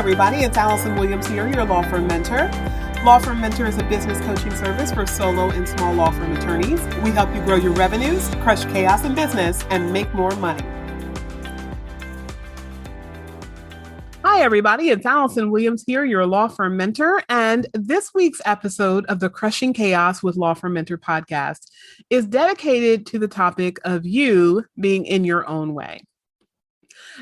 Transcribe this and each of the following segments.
everybody. It's Allison Williams here, your law firm mentor. Law Firm Mentor is a business coaching service for solo and small law firm attorneys. We help you grow your revenues, crush chaos in business, and make more money. Hi, everybody. It's Allison Williams here, your law firm mentor. And this week's episode of the Crushing Chaos with Law Firm Mentor podcast is dedicated to the topic of you being in your own way.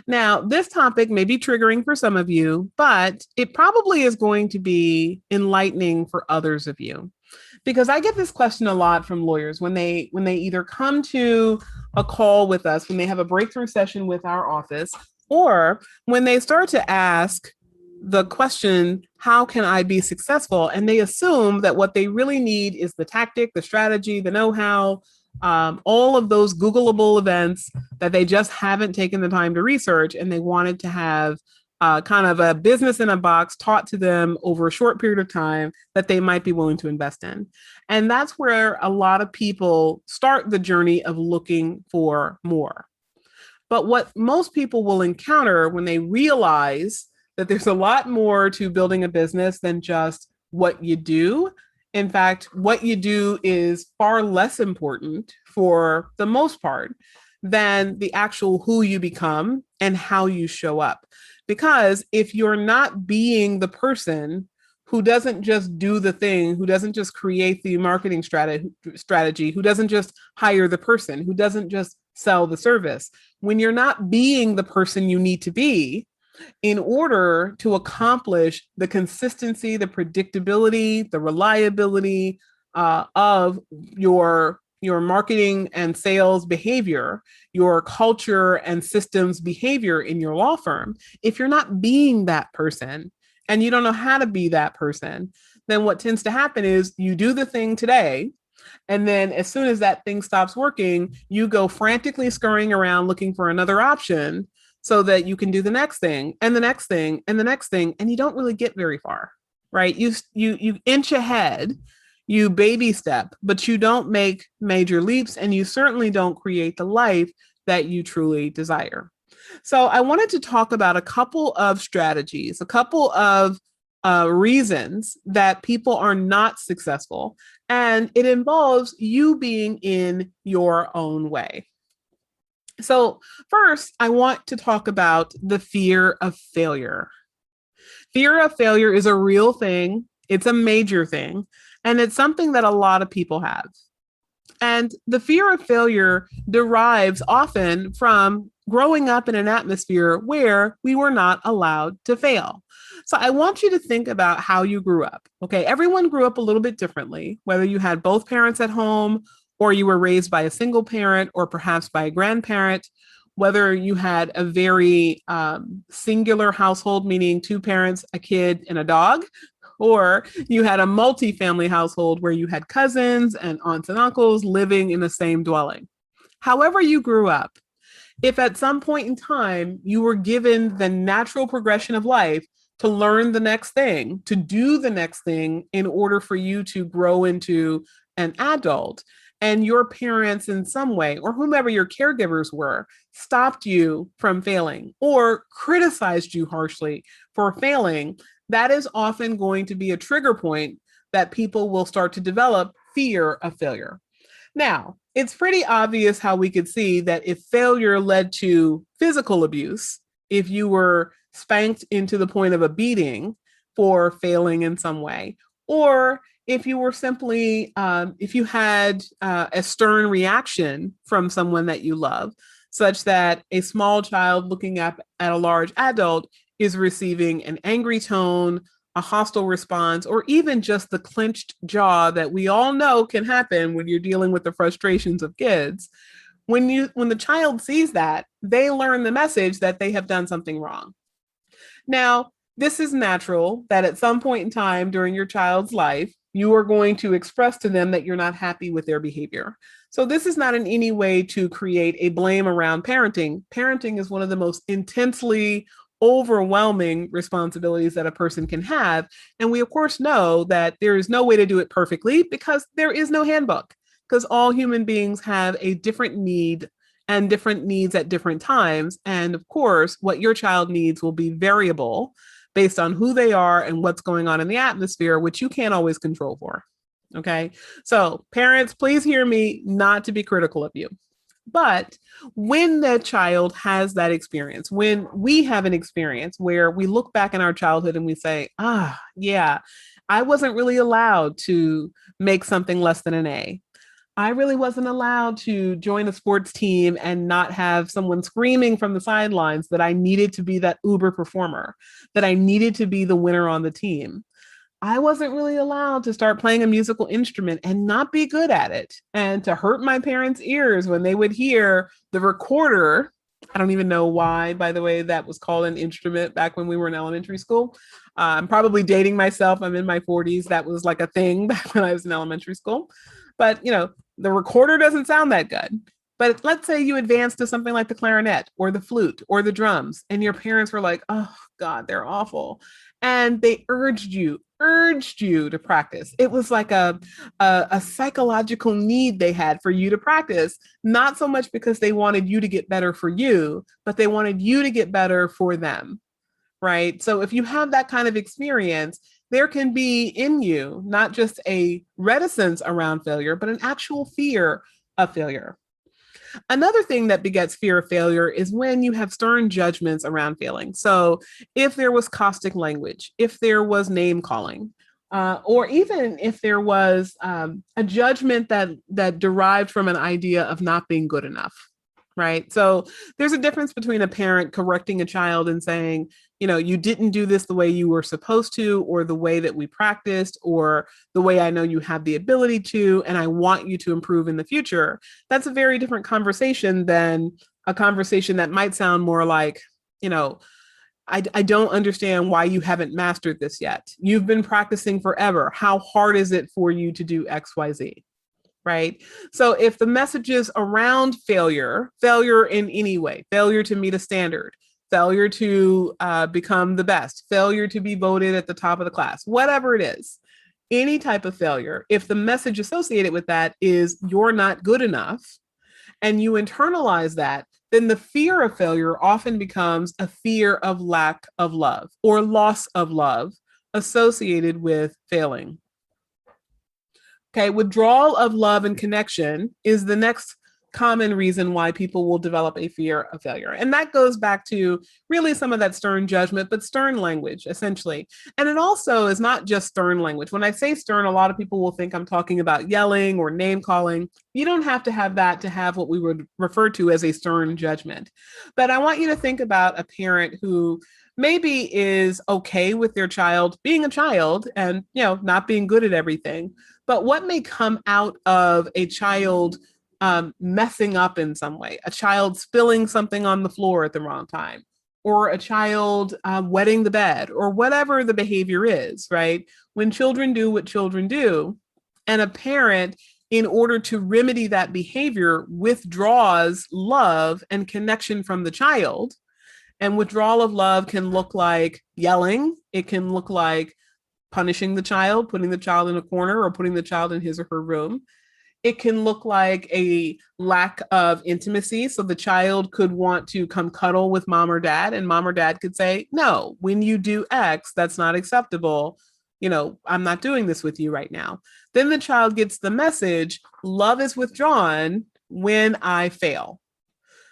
Now, this topic may be triggering for some of you, but it probably is going to be enlightening for others of you. Because I get this question a lot from lawyers when they either come to a call with us, when they have a breakthrough session with our office, or when they start to ask the question, how can I be successful? And they assume that what they really need is the tactic, the strategy, the know-how, all of those Googleable events that they just haven't taken the time to research, and they wanted to have kind of a business in a box taught to them over a short period of time that they might be willing to invest in. And that's where a lot of people start the journey of looking for more. But what most people will encounter when they realize that there's a lot more to building a business than just what you do. In fact, what you do is far less important for the most part than the actual who you become and how you show up. Because if you're not being the person who doesn't just do the thing, who doesn't just create the marketing strategy, who doesn't just hire the person, who doesn't just sell the service, when you're not being the person you need to be, in order to accomplish the consistency, the predictability, the reliability of your marketing and sales behavior, your culture and systems behavior in your law firm, if you're not being that person and you don't know how to be that person, then what tends to happen is you do the thing today, and then as soon as that thing stops working, you go frantically scurrying around looking for another option so that you can do the next thing and the next thing and the next thing. And you don't really get very far, right? You inch ahead, you baby step, but you don't make major leaps, and you certainly don't create the life that you truly desire. So I wanted to talk about a couple of strategies, a couple of reasons that people are not successful. And it involves you being in your own way. So first, I want to talk about the fear of failure. Fear of failure is a real thing. It's a major thing. And it's something that a lot of people have. And the fear of failure derives often from growing up in an atmosphere where we were not allowed to fail. So I want you to think about how you grew up. Okay, everyone grew up a little bit differently, whether you had both parents at home, or you were raised by a single parent, or perhaps by a grandparent, whether you had a very singular household, meaning two parents, a kid, and a dog, or you had a multi-family household where you had cousins and aunts and uncles living in the same dwelling. However you grew up, if at some point in time you were given the natural progression of life to learn the next thing, to do the next thing in order for you to grow into an adult, and your parents in some way, or whomever your caregivers were, stopped you from failing or criticized you harshly for failing, that is often going to be a trigger point that people will start to develop fear of failure. Now, it's pretty obvious how we could see that if failure led to physical abuse, if you were spanked into the point of a beating for failing in some way, or if you were simply, if you had a stern reaction from someone that you love, such that a small child looking up at a large adult is receiving an angry tone, a hostile response, or even just the clenched jaw that we all know can happen when you're dealing with the frustrations of kids. When the child sees that, they learn the message that they have done something wrong. Now, this is natural that at some point in time during your child's life, you are going to express to them that you're not happy with their behavior. So this is not in any way to create a blame around parenting. Parenting is one of the most intensely overwhelming responsibilities that a person can have. And we, of course, know that there is no way to do it perfectly because there is no handbook, because all human beings have a different need and different needs at different times. And of course, what your child needs will be variable based on who they are and what's going on in the atmosphere, which you can't always control for. Okay. So, parents, please hear me not to be critical of you. But when the child has that experience, when we have an experience where we look back in our childhood and we say, yeah, I wasn't really allowed to make something less than an A. I really wasn't allowed to join a sports team and not have someone screaming from the sidelines that I needed to be that uber performer, that I needed to be the winner on the team. I wasn't really allowed to start playing a musical instrument and not be good at it, and to hurt my parents' ears when they would hear the recorder. I don't even know why, by the way, that was called an instrument back when we were in elementary school. I'm probably dating myself. I'm in my 40s. That was like a thing back when I was in elementary school. But, the recorder doesn't sound that good. But let's say you advance to something like the clarinet or the flute or the drums, and your parents were like, oh, God, they're awful. And they urged you to practice. It was like a psychological need they had for you to practice, not so much because they wanted you to get better for you, but they wanted you to get better for them, right? So if you have that kind of experience, there can be in you not just a reticence around failure, but an actual fear of failure. Another thing that begets fear of failure is when you have stern judgments around failing. So if there was caustic language, if there was name calling, or even if there was a judgment that derived from an idea of not being good enough, right? So there's a difference between a parent correcting a child and saying, you didn't do this the way you were supposed to, or the way that we practiced, or the way I know you have the ability to, and I want you to improve in the future. That's a very different conversation than a conversation that might sound more like, I don't understand why you haven't mastered this yet. You've been practicing forever. How hard is it for you to do X, Y, Z? Right? So if the messages around failure in any way, failure to meet a standard, failure to become the best, failure to be voted at the top of the class, whatever it is, any type of failure, if the message associated with that is you're not good enough, and you internalize that, then the fear of failure often becomes a fear of lack of love or loss of love associated with failing. Okay, withdrawal of love and connection is the next common reason why people will develop a fear of failure. And that goes back to really some of that stern judgment, but stern language, essentially. And it also is not just stern language. When I say stern, a lot of people will think I'm talking about yelling or name calling. You don't have to have that to have what we would refer to as a stern judgment. But I want you to think about a parent who maybe is okay with their child being a child and, not being good at everything. But what may come out of a child messing up in some way, a child spilling something on the floor at the wrong time, or a child wetting the bed, or whatever the behavior is, right? When children do what children do, and a parent, in order to remedy that behavior, withdraws love and connection from the child. And withdrawal of love can look like yelling. It can look like punishing the child, putting the child in a corner, or putting the child in his or her room. It can look like a lack of intimacy. So the child could want to come cuddle with mom or dad, and mom or dad could say, no, when you do X, that's not acceptable. I'm not doing this with you right now. Then the child gets the message, love is withdrawn when I fail.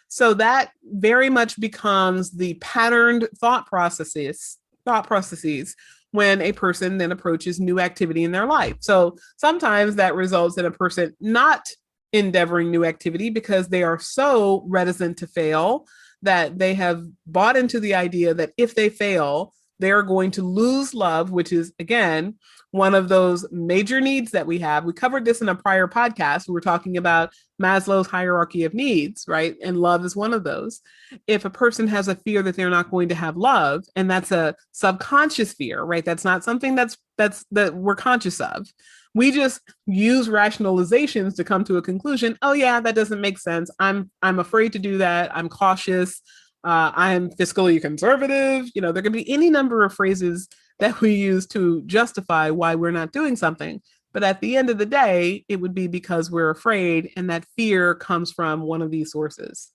So that very much becomes the patterned thought processes when a person then approaches new activity in their life. So sometimes that results in a person not endeavoring new activity because they are so reticent to fail that they have bought into the idea that if they fail, they're going to lose love, which is, again, one of those major needs that we have. We covered this in a prior podcast. We were talking about Maslow's hierarchy of needs, right? And love is one of those. If a person has a fear that they're not going to have love, and that's a subconscious fear, right? That's not something that we're conscious of. We just use rationalizations to come to a conclusion. Oh yeah, that doesn't make sense. I'm afraid to do that. I'm cautious. I'm fiscally conservative. There can be any number of phrases that we use to justify why we're not doing something. But at the end of the day, it would be because we're afraid, and that fear comes from one of these sources.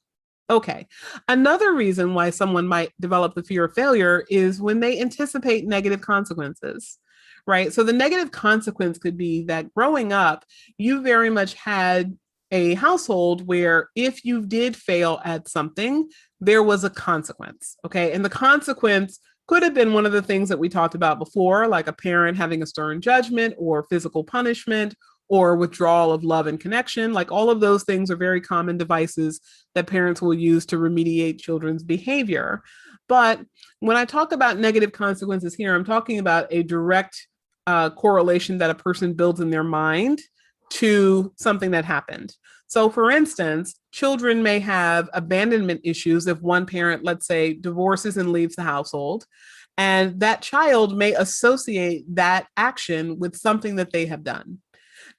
Okay. Another reason why someone might develop the fear of failure is when they anticipate negative consequences, right? So the negative consequence could be that growing up, you very much had a household where if you did fail at something, there was a consequence. Okay. And the consequence could have been one of the things that we talked about before, like a parent having a stern judgment or physical punishment or withdrawal of love and connection. Like all of those things are very common devices that parents will use to remediate children's behavior. But when I talk about negative consequences here, I'm talking about a direct correlation that a person builds in their mind to something that happened. So, for instance, children may have abandonment issues if one parent, let's say, divorces and leaves the household. And that child may associate that action with something that they have done.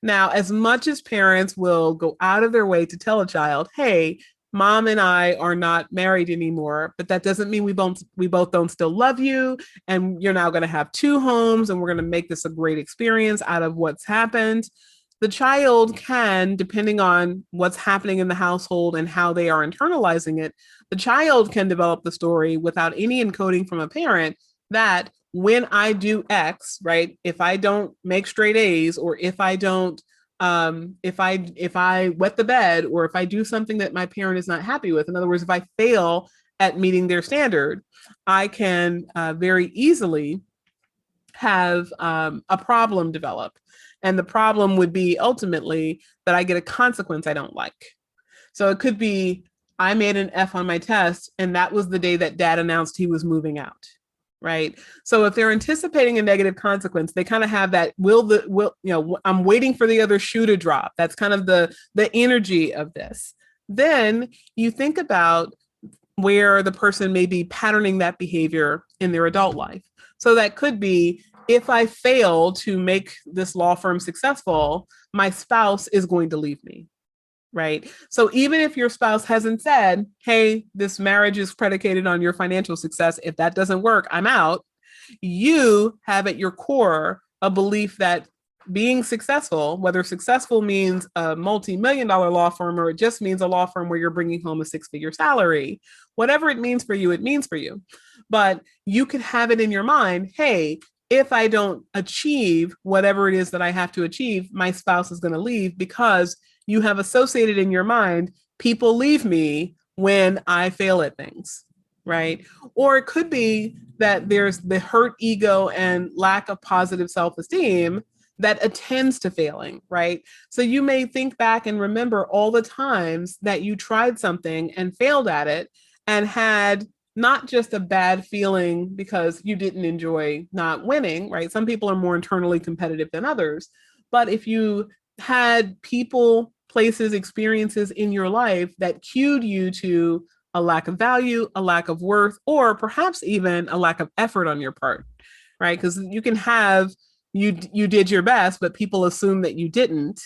Now, as much as parents will go out of their way to tell a child, hey, mom and I are not married anymore, but that doesn't mean we both don't still love you. And you're now going to have two homes and we're going to make this a great experience out of what's happened. The child can, depending on what's happening in the household and how they are internalizing it, the child can develop the story without any encoding from a parent that when I do X, right? If I don't make straight A's, or if I don't, if I wet the bed, or if I do something that my parent is not happy with, in other words, if I fail at meeting their standard, I can very easily have a problem develop. And the problem would be ultimately that I get a consequence I don't like. So it could be I made an F on my test, and that was the day that dad announced he was moving out. Right. So if they're anticipating a negative consequence, they kind of have that I'm waiting for the other shoe to drop. That's kind of the energy of this. Then you think about where the person may be patterning that behavior in their adult life. So that could be, if I fail to make this law firm successful, my spouse is going to leave me. Right. So even if your spouse hasn't said, hey, this marriage is predicated on your financial success, if that doesn't work, I'm out, you have at your core a belief that being successful, whether successful means a multi-million-dollar law firm or it just means a law firm where you're bringing home a six-figure salary, whatever it means for you, it means for you. But you could have it in your mind, hey, if I don't achieve whatever it is that I have to achieve, my spouse is going to leave, because you have associated in your mind, people leave me when I fail at things, right? Or it could be that there's the hurt ego and lack of positive self-esteem that attends to failing, right? So you may think back and remember all the times that you tried something and failed at it and had not just a bad feeling because you didn't enjoy not winning, right? Some people are more internally competitive than others. But if you had people, places, experiences in your life that cued you to a lack of value, a lack of worth, or perhaps even a lack of effort on your part, right? Because you can have, you did your best, but people assume that you didn't,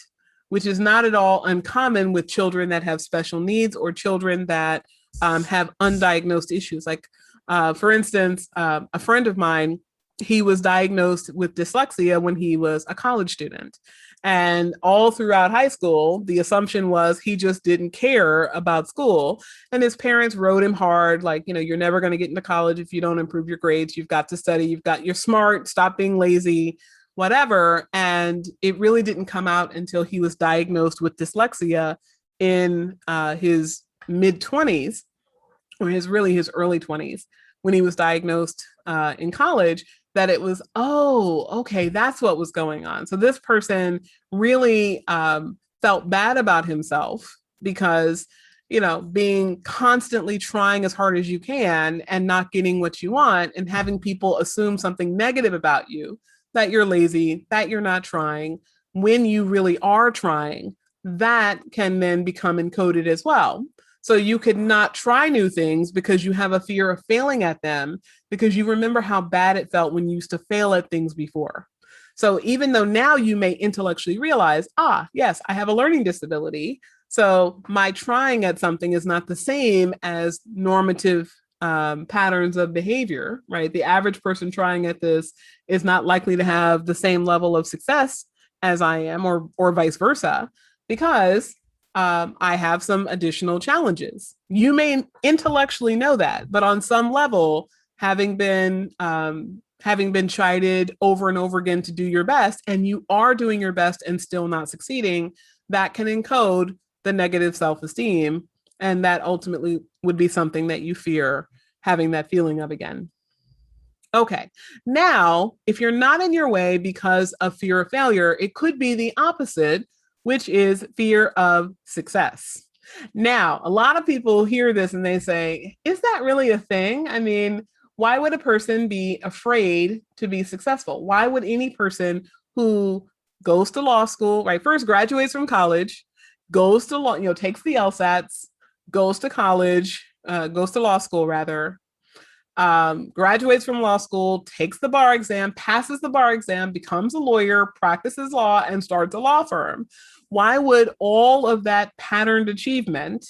which is not at all uncommon with children that have special needs or children that have undiagnosed issues. Like, for instance, a friend of mine, he was diagnosed with dyslexia when he was a college student. And all throughout high school, the assumption was he just didn't care about school. And his parents wrote him hard, like, you're never going to get into college if you don't improve your grades. You've got to study. You're smart. Stop being lazy, whatever. And it really didn't come out until he was diagnosed with dyslexia in his mid-20s, or his early 20s, when he was diagnosed in college, that it was, oh, okay, that's what was going on. So this person really felt bad about himself because, being constantly trying as hard as you can and not getting what you want, and having people assume something negative about you, that you're lazy, that you're not trying, when you really are trying, that can then become encoded as well. So you could not try new things because you have a fear of failing at them, because you remember how bad it felt when you used to fail at things before. So even though now you may intellectually realize, yes, I have a learning disability, so my trying at something is not the same as normative patterns of behavior, right? The average person trying at this is not likely to have the same level of success as I am, or vice versa, because I have some additional challenges. You may intellectually know that, but on some level, having been chided over and over again to do your best, and you are doing your best and still not succeeding, that can encode the negative self-esteem, and that ultimately would be something that you fear having that feeling of again. Okay. Now, if you're not in your way because of fear of failure, it could be the opposite, which is fear of success. Now, a lot of people hear this and they say, is that really a thing? I mean, why would a person be afraid to be successful? Why would any person who goes to law school, right, first graduates from college, goes to law, takes the LSATs, goes to college, goes to law school rather, graduates from law school, takes the bar exam, passes the bar exam, becomes a lawyer, practices law, and starts a law firm? Why would all of that patterned achievement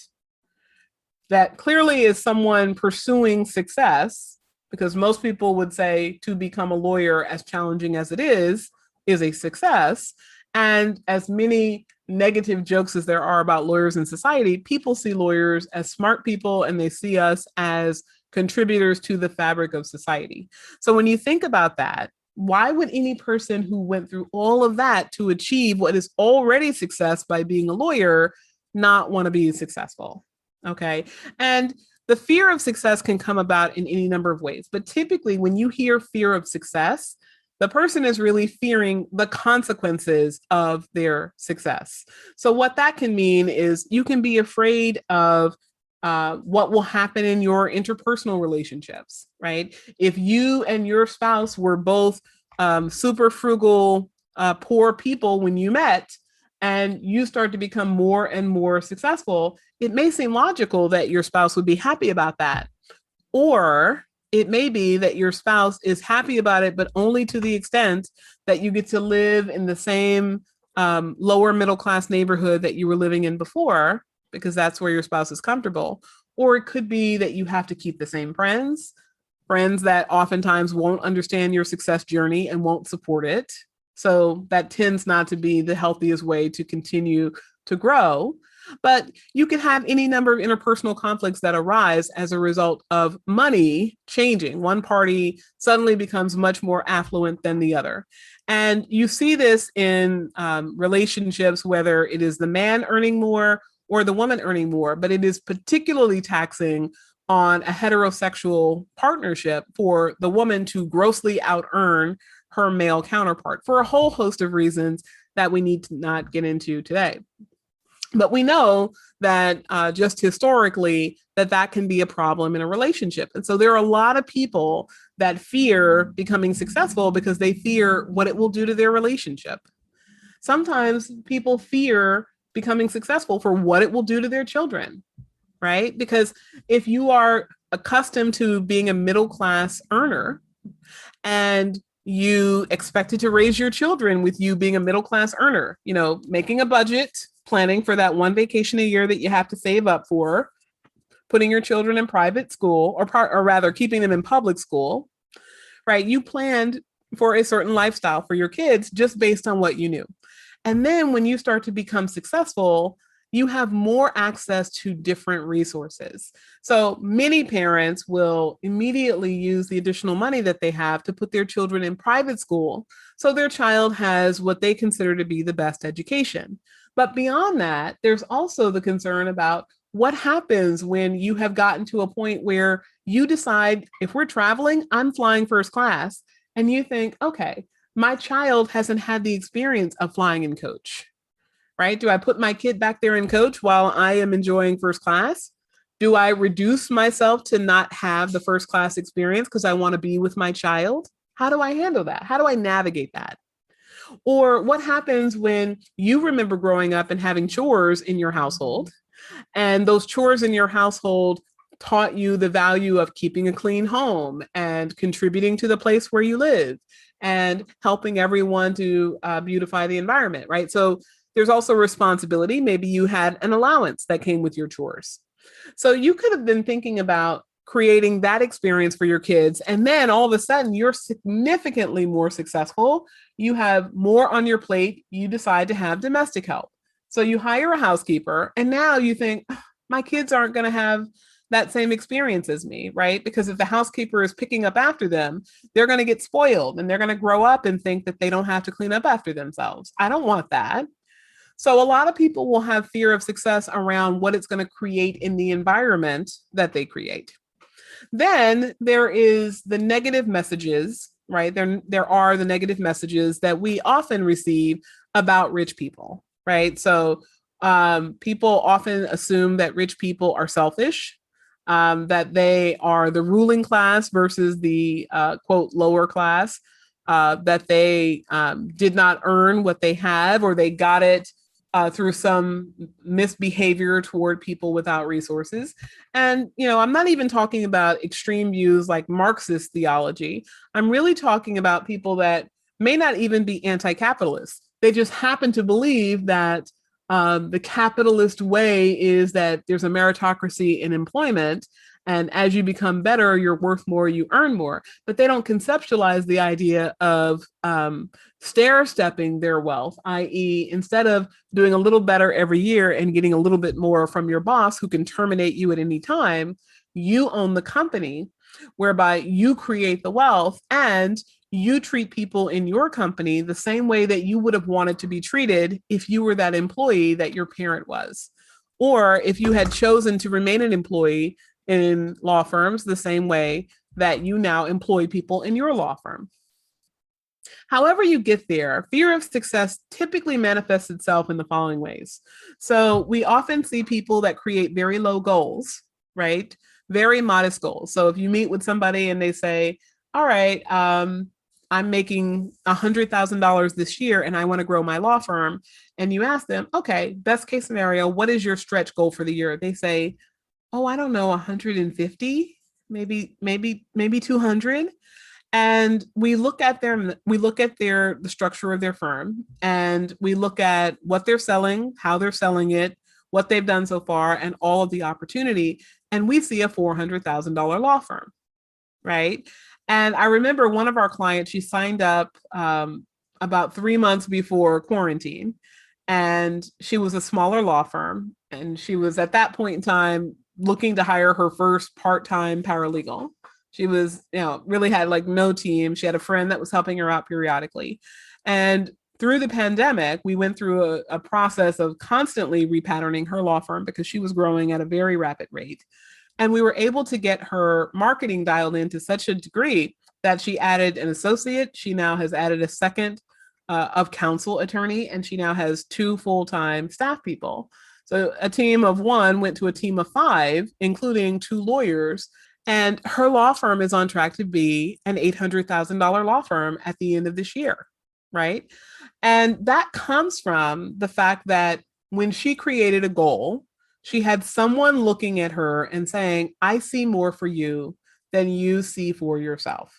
that clearly is someone pursuing success, because most people would say to become a lawyer, as challenging as it is a success. And as many negative jokes as there are about lawyers in society, people see lawyers as smart people and they see us as contributors to the fabric of society. So when you think about that, why would any person who went through all of that to achieve what is already success by being a lawyer not want to be successful? Okay. And the fear of success can come about in any number of ways. But typically, when you hear fear of success, the person is really fearing the consequences of their success. So what that can mean is you can be afraid of what will happen in your interpersonal relationships, right? If you and your spouse were both super frugal, poor people when you met, and you start to become more and more successful, it may seem logical that your spouse would be happy about that. Or it may be that your spouse is happy about it, but only to the extent that you get to live in the same lower middle class neighborhood that you were living in before, because that's where your spouse is comfortable. Or it could be that you have to keep the same friends that oftentimes won't understand your success journey and won't support it. So that tends not to be the healthiest way to continue to grow. But you can have any number of interpersonal conflicts that arise as a result of money changing. One party suddenly becomes much more affluent than the other. And you see this in relationships, whether it is the man earning more or the woman earning more, but it is particularly taxing on a heterosexual partnership for the woman to grossly out earn her male counterpart for a whole host of reasons that we need to not get into today. But we know that just historically that can be a problem in a relationship. And so there are a lot of people that fear becoming successful because they fear what it will do to their relationship. Sometimes people fear becoming successful for what it will do to their children, right? Because if you are accustomed to being a middle class earner and you expected to raise your children with you being a middle class earner, making a budget, planning for that one vacation a year that you have to save up for, putting your children in private school, or rather keeping them in public school, right? You planned for a certain lifestyle for your kids just based on what you knew. And then when you start to become successful, you have more access to different resources. So many parents will immediately use the additional money that they have to put their children in private school so their child has what they consider to be the best education. But beyond that, there's also the concern about what happens when you have gotten to a point where you decide, if we're traveling, I'm flying first class, and you think, okay, my child hasn't had the experience of flying in coach. Right? Do I put my kid back there in coach while I am enjoying first class? Do I reduce myself to not have the first class experience because I want to be with my child? How do I handle that? How do I navigate that? Or what happens when you remember growing up and having chores in your household, and those chores in your household taught you the value of keeping a clean home and contributing to the place where you live and helping everyone to beautify the environment, right? So there's also responsibility. Maybe you had an allowance that came with your chores. So you could have been thinking about creating that experience for your kids. And then all of a sudden, you're significantly more successful. You have more on your plate. You decide to have domestic help. So you hire a housekeeper, and now you think, my kids aren't going to have that same experience as me, right? Because if the housekeeper is picking up after them, they're going to get spoiled and they're going to grow up and think that they don't have to clean up after themselves. I don't want that. So a lot of people will have fear of success around what it's going to create in the environment that they create. Then there is the negative messages, right? There are the negative messages that we often receive about rich people, right? So people often assume that rich people are selfish, that they are the ruling class versus the quote lower class, that they did not earn what they have, or they got it through some misbehavior toward people without resources. And, I'm not even talking about extreme views like Marxist theology. I'm really talking about people that may not even be anti-capitalist. They just happen to believe that the capitalist way is that there's a meritocracy in employment. And as you become better, you're worth more, you earn more. But they don't conceptualize the idea of stair stepping their wealth, i.e., instead of doing a little better every year and getting a little bit more from your boss who can terminate you at any time, you own the company, whereby you create the wealth and you treat people in your company the same way that you would have wanted to be treated if you were that employee that your parent was. Or if you had chosen to remain an employee in law firms the same way that you now employ people in your law firm. However you get there, fear of success typically manifests itself in the following ways. So we often see people that create very low goals, right? Very modest goals. So if you meet with somebody and they say, all right, I'm making $100,000 this year and I want to grow my law firm. And you ask them, okay, best case scenario, what is your stretch goal for the year? They say, oh, I don't know, 150, maybe 200. And we look at the structure of their firm, and we look at what they're selling, how they're selling it, what they've done so far, and all of the opportunity. And we see a $400,000 law firm, right? And I remember one of our clients, she signed up about 3 months before quarantine, and she was a smaller law firm. And she was at that point in time looking to hire her first part-time paralegal. She was, really had like no team. She had a friend that was helping her out periodically. And through the pandemic, we went through a process of constantly repatterning her law firm because she was growing at a very rapid rate. And we were able to get her marketing dialed in to such a degree that she added an associate. She now has added a second of counsel attorney, and she now has 2 full-time staff people. So a team of 1 went to a team of 5, including 2 lawyers. And her law firm is on track to be an $800,000 law firm at the end of this year, right? And that comes from the fact that when she created a goal, she had someone looking at her and saying, I see more for you than you see for yourself,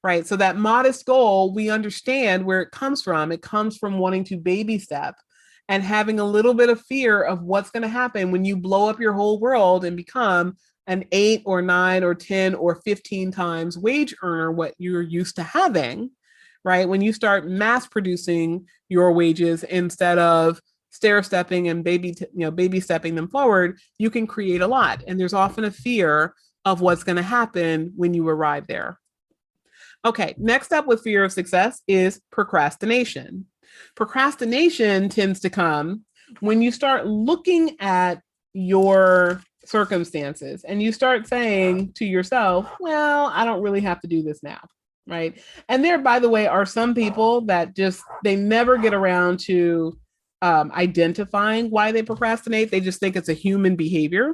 right? So that modest goal, we understand where it comes from. It comes from wanting to baby step and having a little bit of fear of what's going to happen when you blow up your whole world and become an 8 or 9 or 10 or 15 times wage earner, what you're used to having, right? When you start mass producing your wages instead of stair stepping and baby stepping them forward, you can create a lot. And there's often a fear of what's going to happen when you arrive there. Okay, next up with fear of success is procrastination. Procrastination tends to come when you start looking at your circumstances and you start saying to yourself, well, I don't really have to do this now, right? And there, by the way, are some people that they never get around to identifying why they procrastinate. They just think it's a human behavior.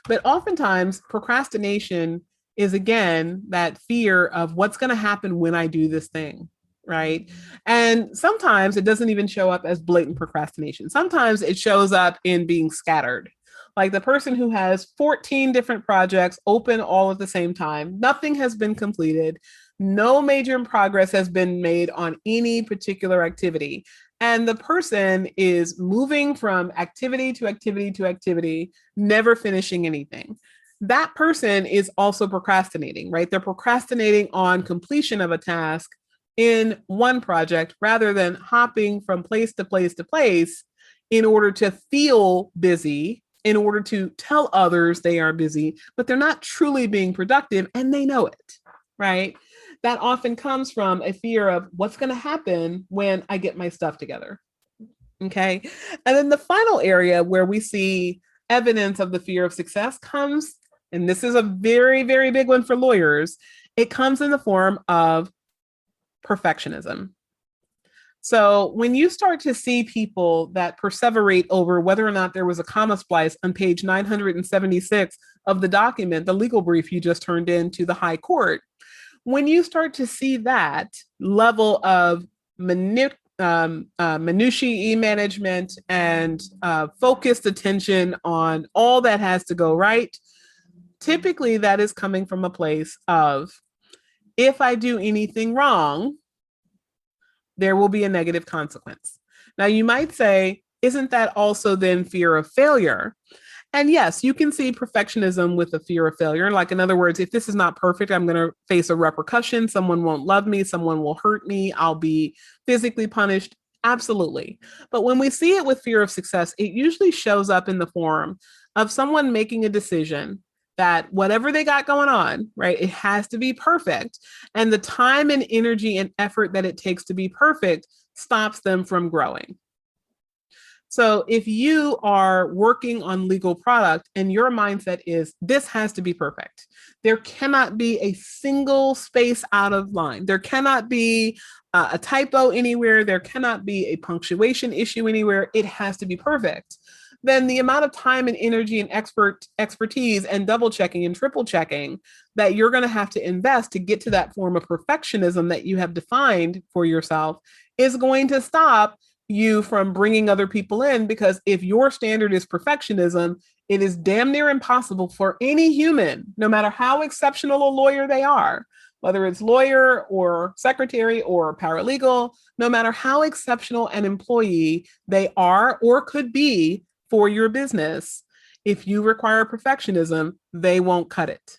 But oftentimes procrastination is, again, that fear of what's going to happen when I do this thing, right? And sometimes it doesn't even show up as blatant procrastination. Sometimes it shows up in being scattered. Like the person who has 14 different projects open all at the same time. Nothing has been completed. No major progress has been made on any particular activity. And the person is moving from activity to activity to activity, never finishing anything. That person is also procrastinating, right? They're procrastinating on completion of a task in one project rather than hopping from place to place to place in order to feel busy, in order to tell others they are busy, but they're not truly being productive and they know it, right? That often comes from a fear of what's going to happen when I get my stuff together. Okay. And then the final area where we see evidence of the fear of success comes, and this is a very, very big one for lawyers, it comes in the form of perfectionism. So when you start to see people that perseverate over whether or not there was a comma splice on page 976 of the document, the legal brief you just turned in to the high court, when you start to see that level of minutiae management and focused attention on all that has to go right, typically that is coming from a place of, if I do anything wrong, there will be a negative consequence. Now, you might say, isn't that also then fear of failure? And yes, you can see perfectionism with a fear of failure. Like, in other words, if this is not perfect, I'm going to face a repercussion. Someone won't love me. Someone will hurt me. I'll be physically punished. Absolutely. But when we see it with fear of success, it usually shows up in the form of someone making a decision that whatever they got going on, right, it has to be perfect. And the time and energy and effort that it takes to be perfect stops them from growing. So if you are working on legal product and your mindset is, this has to be perfect, there cannot be a single space out of line. There cannot be a typo anywhere. There cannot be a punctuation issue anywhere. It has to be perfect. Then the amount of time and energy and expertise and double checking and triple checking that you're going to have to invest to get to that form of perfectionism that you have defined for yourself is going to stop you from bringing other people in, because if your standard is perfectionism, it is damn near impossible for any human, no matter how exceptional a lawyer they are, whether it's lawyer or secretary or paralegal, no matter how exceptional an employee they are or could be for your business, if you require perfectionism, they won't cut it,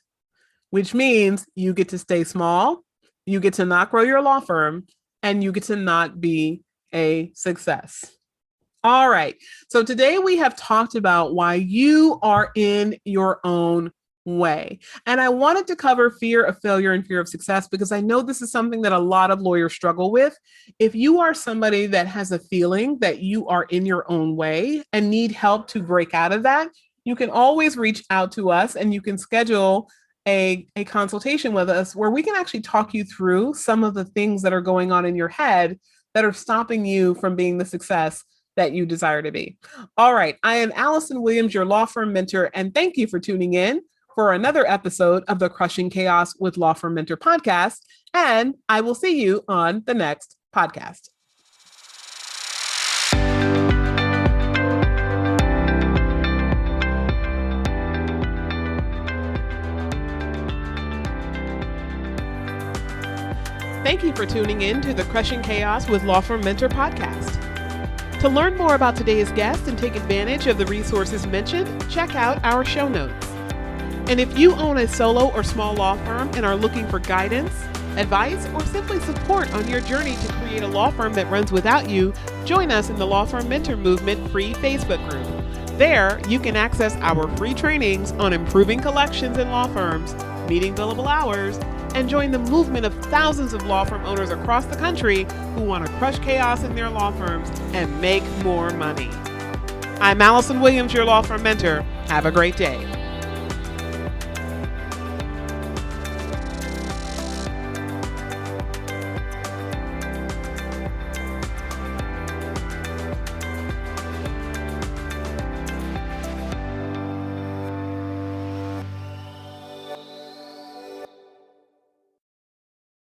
which means you get to stay small, you get to not grow your law firm, and you get to not be a success. All right. So today we have talked about why you are in your own way. And I wanted to cover fear of failure and fear of success because I know this is something that a lot of lawyers struggle with. If you are somebody that has a feeling that you are in your own way and need help to break out of that, you can always reach out to us and you can schedule a consultation with us where we can actually talk you through some of the things that are going on in your head that are stopping you from being the success that you desire to be. All right. I am Allison Williams, your law firm mentor, and thank you for tuning in for another episode of the Crushing Chaos with Law Firm Mentor podcast. And I will see you on the next podcast. Thank you for tuning in to the Crushing Chaos with Law Firm Mentor podcast. To learn more about today's guest and take advantage of the resources mentioned, check out our show notes. And if you own a solo or small law firm and are looking for guidance, advice, or simply support on your journey to create a law firm that runs without you, join us in the Law Firm Mentor Movement free Facebook group. There, you can access our free trainings on improving collections in law firms, meeting billable hours, and join the movement of thousands of law firm owners across the country who want to crush chaos in their law firms and make more money. I'm Allison Williams, your law firm mentor. Have a great day.